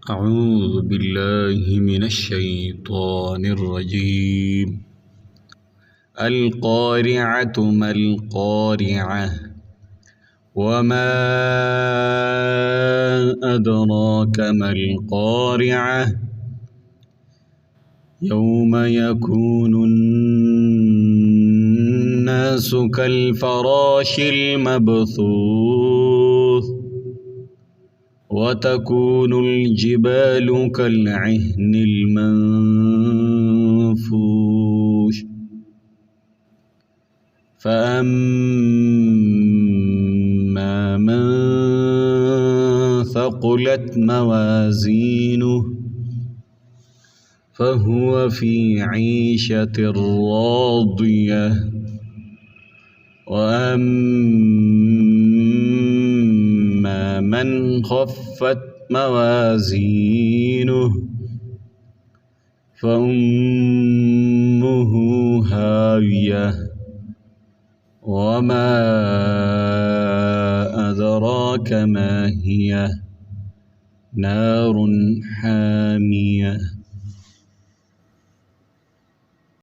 أعوذ بالله من الشيطان الرجيم. القارعة ما القارعة وما أدراك ما القارعة يوم يكون الناس كالفراش المبثوث وتكون الجبال كالعهن المنفوش فأما من ثقلت موازينه فهو في عيشة راضية وأما من خفت موازينه فأمه هاوية وما أدراك ما هي نار حامية.